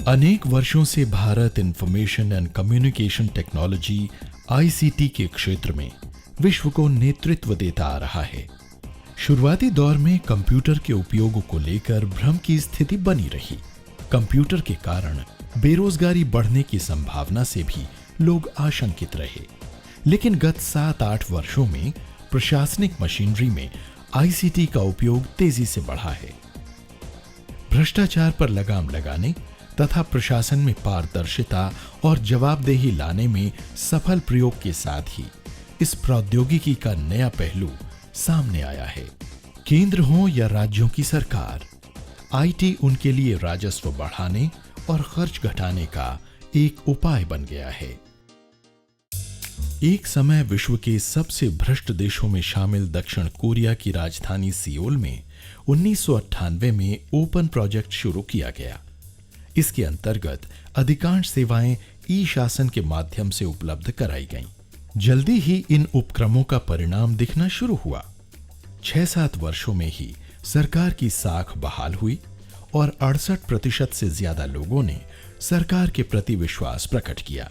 अनेक वर्षों से Bharat information and communication technology ICT के क्षेत्र में विश्व को नेतृत्व देता आ रहा है। शुरुआती दौर में कंप्यूटर के उपयोग को लेकर भ्रम की स्थिति बनी रही। कंप्यूटर के कारण बेरोजगारी बढ़ने की संभावना से भी लोग आशंकित रहे। लेकिन गत 7-8 वर्षों में प्रशासनिक मशीनरी में आईसीटी का उपयोग तेजी से बढ़ा है। भ्रष्टाचार पर लगाम लगाने तथा प्रशासन में पारदर्शिता और जवाबदेही लाने में सफल प्रयोग के साथ ही इस प्रौद्योगिकी का नया पहलू सामने आया है। केंद्र हो या राज्यों की सरकार, आईटी उनके लिए राजस्व बढ़ाने और खर्च घटाने का एक उपाय बन गया है। एक समय विश्व के सबसे भ्रष्ट देशों में शामिल दक्षिण कोरिया की राजधानी सियोल में 1998 में ओपन प्रोजेक्ट शुरू किया गया। इसके अंतर्गत अधिकांश सेवाएं ई शासन के माध्यम से उपलब्ध कराई गईं। जल्दी ही इन उपक्रमों का परिणाम दिखना शुरू हुआ। 6-7 वर्षों में ही सरकार की साख बहाल हुई और 68% से ज्यादा लोगों ने सरकार के प्रति विश्वास प्रकट किया।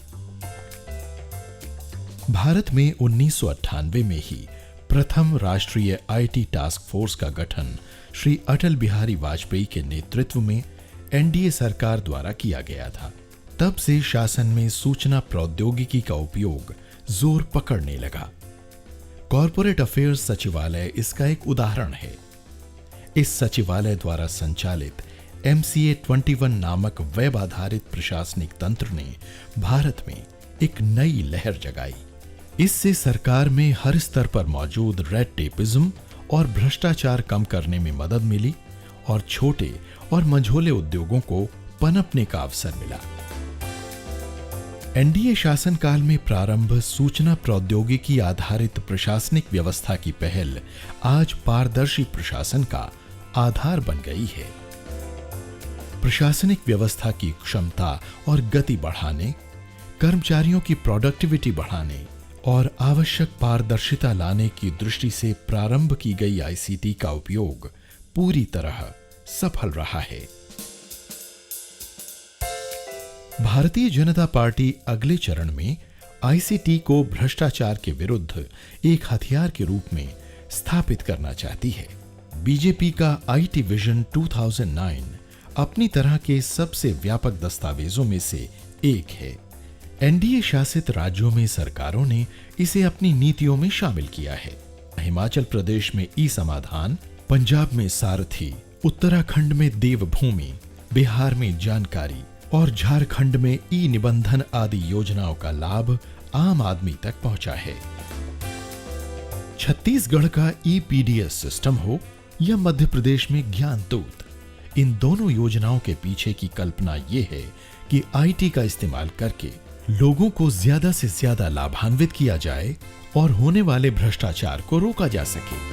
भारत में 1998 में ही प्रथम राष्ट्रीय आईटी टास्क फोर्स का गठन श्री अटल बिहारी वाजपेयी के नेतृत्व में एनडीए सरकार द्वारा किया गया था। तब से शासन में सूचना प्रौद्योगिकी का उपयोग जोर पकड़ने लगा। कॉरपोरेट अफेयर्स सचिवालय इसका एक उदाहरण है। इस सचिवालय द्वारा संचालित MCA 21 नामक वेब आधारित प्रशासनिक तंत्र ने भारत में एक नई लहर जगाई। इससे सरकार में हर स्तर पर मौजूद रेड टेपिज्म और भ्रष्टाचार कम करने में मदद मिली और छोटे और मझोले उद्योगों को पनपने का अवसर मिला। एनडीए शासनकाल में प्रारंभ सूचना प्रौद्योगिकी आधारित प्रशासनिक व्यवस्था की पहल आज पारदर्शी प्रशासन का आधार बन गई है। प्रशासनिक व्यवस्था की क्षमता और गति बढ़ाने, कर्मचारियों की प्रोडक्टिविटी बढ़ाने और आवश्यक पारदर्शिता लाने की दृष्टि से प्रारंभ की गई आईसीटी का उपयोग पूरी तरह सफल रहा है। भारतीय जनता पार्टी अगले चरण में आईसीटी को भ्रष्टाचार के विरुद्ध एक हथियार के रूप में स्थापित करना चाहती है। बीजेपी का आईटी विजन 2009 अपनी तरह के सबसे व्यापक दस्तावेजों में से एक है। एनडीए शासित राज्यों में सरकारों ने इसे अपनी नीतियों में शामिल किया है। हिमाचल प्रदेश में ई समाधान, पंजाब में सारथी, उत्तराखंड में देवभूमि, बिहार में जानकारी और झारखंड में ई निबंधन आदि योजनाओं का लाभ आम आदमी तक पहुंचा है। छत्तीसगढ़ का ईपीडीएस सिस्टम हो या मध्य प्रदेश में ज्ञान दूत, इन दोनों योजनाओं के पीछे की कल्पना यह है कि आईटी का इस्तेमाल करके लोगों को ज्यादा से ज्यादा लाभान्वित किया जाए और होने वाले भ्रष्टाचार को रोका जा सके।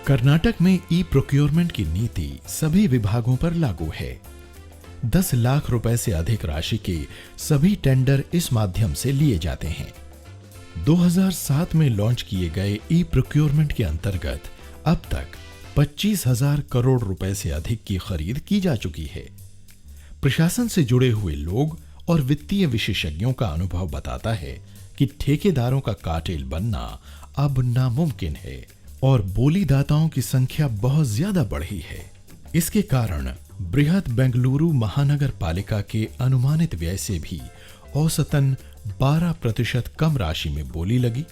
कर्नाटक में ई प्रोक्योरमेंट की नीति सभी विभागों पर लागू है। 10 लाख रुपए से अधिक राशि के सभी टेंडर इस माध्यम से लिए जाते हैं। 2007 में लॉन्च किए गए ई प्रोक्योरमेंट के अंतर्गत अब तक 25,000 करोड़ रुपए से अधिक की खरीद की जा चुकी है। प्रशासन से जुड़े हुए लोग और वित्तीय विशेषज्ञों का अनुभव बताता है कि ठेकेदारों का कार्टेल बनना अब नामुमकिन है और बोलीदाताओं की संख्या बहुत ज्यादा बढ़ी है। इसके कारण बृहद बेंगलुरु महानगर पालिका के अनुमानित व्यय से भी औसतन 12% कम राशि में बोली लगी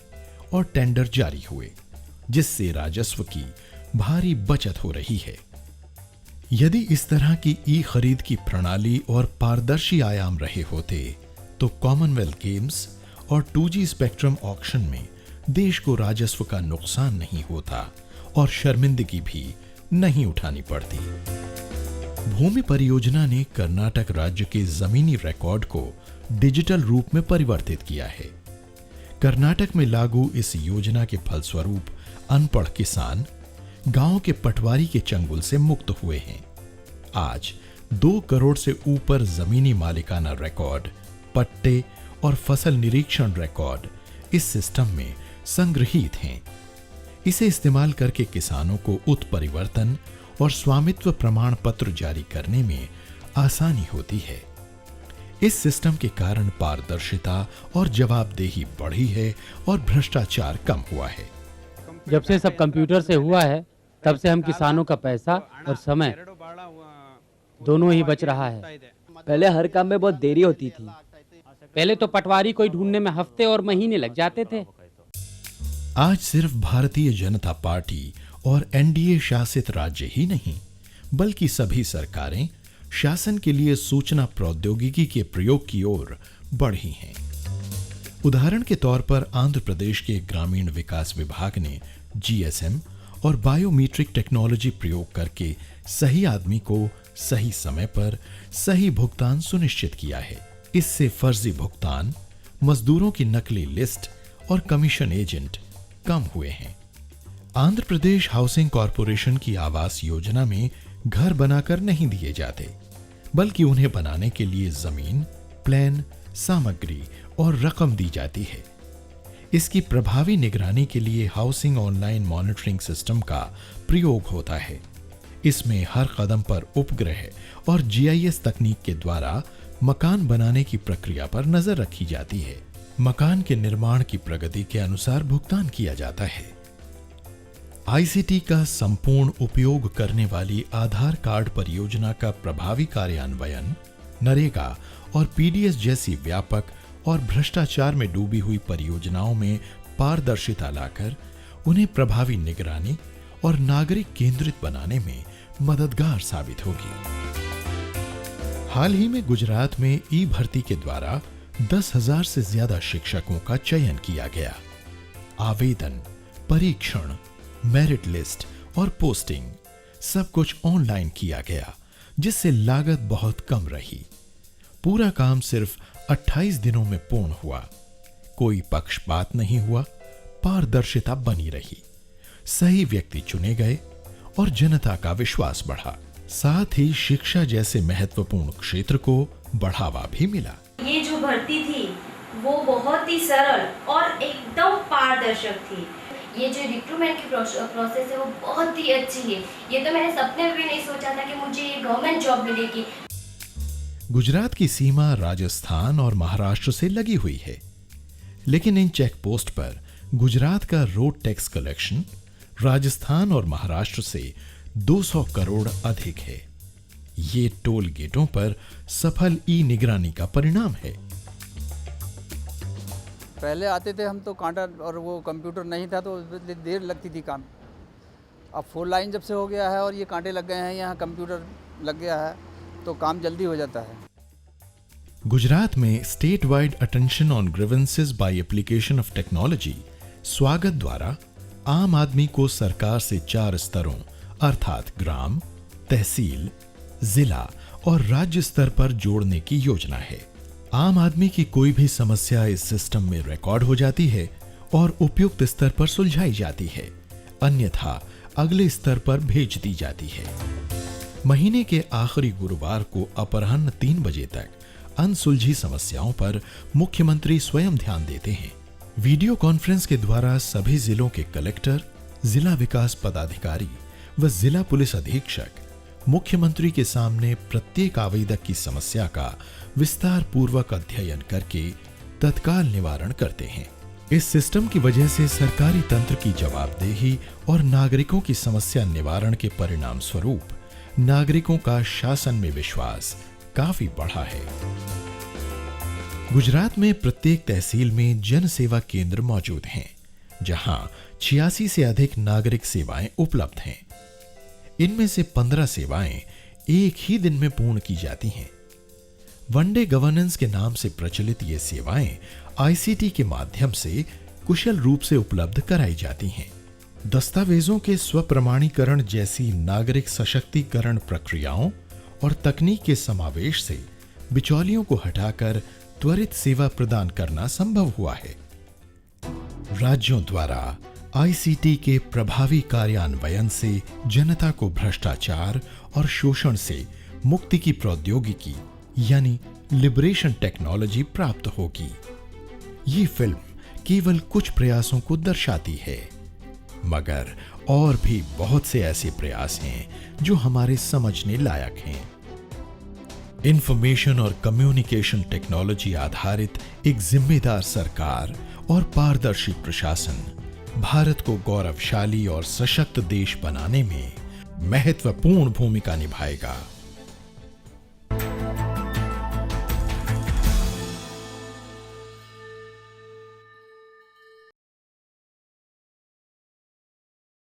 और टेंडर जारी हुए, जिससे राजस्व की भारी बचत हो रही है। यदि इस तरह की ई खरीद की प्रणाली और पारदर्शी आयाम रहे होते तो कॉमनवेल्थ गेम्स और 2G स्पेक्ट्रम ऑक्शन में देश को राजस्व का नुकसान नहीं होता और शर्मिंदगी भी नहीं उठानी पड़ती। भूमि परियोजना ने कर्नाटक राज्य के जमीनी रिकॉर्ड को डिजिटल रूप में परिवर्तित किया है। कर्नाटक में लागू इस योजना के फलस्वरूप अनपढ़ किसान गांव के पटवारी के चंगुल से मुक्त हुए हैं। आज 2 करोड़ से ऊपर जमीनी मालिकाना रिकॉर्ड, पट्टे और फसल निरीक्षण रिकॉर्ड इस सिस्टम में संग्रहित हैं। इसे इस्तेमाल करके किसानों को उत्परिवर्तन और स्वामित्व प्रमाण पत्र जारी करने में आसानी होती है। इस सिस्टम के कारण पारदर्शिता और जवाबदेही बढ़ी है और भ्रष्टाचार कम हुआ है। जब से सब कंप्यूटर से हुआ है तब से हम किसानों का पैसा और समय दोनों ही बच रहा है। पहले हर काम में बहुत देरी होती थी। पहले तो पटवारी कोई ढूंढने में हफ्ते और महीने लग जाते थे। आज सिर्फ भारतीय जनता पार्टी और एनडीए शासित राज्य ही नहीं, बल्कि सभी सरकारें शासन के लिए सूचना प्रौद्योगिकी के प्रयोग की ओर बढ़ी हैं। उदाहरण के तौर पर आंध्र प्रदेश के ग्रामीण विकास विभाग ने जीएसएम और बायोमीट्रिक टेक्नोलॉजी प्रयोग करके सही आदमी को सही समय पर सही भुगतान सुनिश्चित किया है। इससे फर्जी भुगतान, मजदूरों की नकली लिस्ट और कमीशन एजेंट कम हुए हैं। आंध्र प्रदेश हाउसिंग कॉरपोरेशन की आवास योजना में घर बनाकर नहीं दिए जाते, बल्कि उन्हें बनाने के लिए जमीन, प्लान, सामग्री और रकम दी जाती है। इसकी प्रभावी निगरानी के लिए हाउसिंग ऑनलाइन मॉनिटरिंग सिस्टम का प्रयोग होता है। इसमें हर कदम पर उपग्रह और जीआईएस तकनीक के द्वारा मकान बनाने की प्रक्रिया पर नजर रखी जाती है। मकान के निर्माण की प्रगति के अनुसार भुगतान किया जाता है। आईसीटी का संपूर्ण उपयोग करने वाली आधार कार्ड परियोजना का प्रभावी कार्यान्वयन नरेगा और पीडीएस जैसी व्यापक और भ्रष्टाचार में डूबी हुई परियोजनाओं में पारदर्शिता लाकर उन्हें प्रभावी निगरानी और नागरिक केंद्रित बनाने में मददगार साबित होगी। हाल ही में गुजरात में ई भर्ती के द्वारा 10,000 से ज्यादा शिक्षकों का चयन किया गया। आवेदन, परीक्षण, मेरिट लिस्ट और पोस्टिंग सब कुछ ऑनलाइन किया गया, जिससे लागत बहुत कम रही। पूरा काम सिर्फ 28 दिनों में पूर्ण हुआ। कोई पक्षपात नहीं हुआ, पारदर्शिता बनी रही, सही व्यक्ति चुने गए और जनता का विश्वास बढ़ा। साथ ही शिक्षा जैसे महत्वपूर्ण क्षेत्र को बढ़ावा भी मिला। ये जो भर्ती थी वो बहुत ही सरल और एकदम पारदर्शक थी। ये जो रिक्रूटमेंट की प्रोसेस है वो बहुत ही अच्छी है। ये तो मैंने सपने में भी नहीं सोचा था कि मुझे ये गवर्नमेंट जॉब मिलेगी। गुजरात की सीमा राजस्थान और महाराष्ट्र से लगी हुई है, लेकिन इन चेक पोस्ट पर गुजरात का रोड टैक्स कलेक्शन राजस्थान और महाराष्ट्र से 200 करोड़ अधिक है। ये टोल गेटों पर सफल ई निगरानी का परिणाम है। पहले आते थे हम तो कांटा और वो कंप्यूटर नहीं था तो देर लगती थी काम। अब 4 लाइन जब से हो गया है और ये कांटे लग गए हैं, यहाँ कंप्यूटर लग गया है तो काम जल्दी हो जाता है। गुजरात में state wide attention on grievances by application of technology स्वागत द्वारा आम आदमी को सरकार से 4 स्तरों अर्थात ग्राम, तहसील, जिला और राज्य स्तर पर जोड़ने की योजना है। आम आदमी की कोई भी समस्या इस सिस्टम में रिकॉर्ड हो जाती है और उपयुक्त स्तर पर सुलझाई जाती है, अन्यथा अगले स्तर पर भेज दी जाती है। महीने के आखिरी गुरुवार को अपराह्न 3 बजे तक अनसुलझी समस्याओं पर मुख्यमंत्री स्वयं ध्यान देते हैं। वीडियो कॉन्फ्रेंस के द्वारा सभी जिलों के कलेक्टर, जिला विकास पदाधिकारी व जिला पुलिस अधीक्षक मुख्यमंत्री के सामने प्रत्येक आवेदक की समस्या का विस्तार पूर्वक अध्ययन करके तत्काल निवारण करते हैं। इस सिस्टम की वजह से सरकारी तंत्र की जवाबदेही और नागरिकों की समस्या निवारण के परिणाम स्वरूप नागरिकों का शासन में विश्वास काफी बढ़ा है। गुजरात में प्रत्येक तहसील में जन सेवा केंद्र मौजूद हैं, जहां 86 से अधिक नागरिक सेवाएं उपलब्ध हैं। इनमें से 15 सेवाएं एक ही दिन में पूर्ण की जाती हैं। वनडे गवर्नेंस के नाम से प्रचलित ये सेवाएं आईसीटी के माध्यम से कुशल रूप से उपलब्ध कराई जाती हैं। दस्तावेजों के स्वप्रमाणीकरण जैसी नागरिक सशक्तिकरण प्रक्रियाओं और तकनीक के समावेश से बिचौलियों को हटाकर त्वरित सेवा प्रदान करना संभव हुआ है। राज्यों द्वारा आईसीटी के प्रभावी कार्यान्वयन से जनता को भ्रष्टाचार और शोषण से मुक्ति की प्रौद्योगिकी यानी लिबरेशन टेक्नोलॉजी प्राप्त होगी। ये फिल्म केवल कुछ प्रयासों को दर्शाती है, मगर और भी बहुत से ऐसे प्रयास हैं जो हमारे समझने लायक हैं। इंफॉर्मेशन और कम्युनिकेशन टेक्नोलॉजी आधारित एक जिम्मेदार सरकार और पारदर्शी प्रशासन भारत को गौरवशाली और सशक्त देश बनाने में महत्वपूर्ण भूमिका निभाएगा।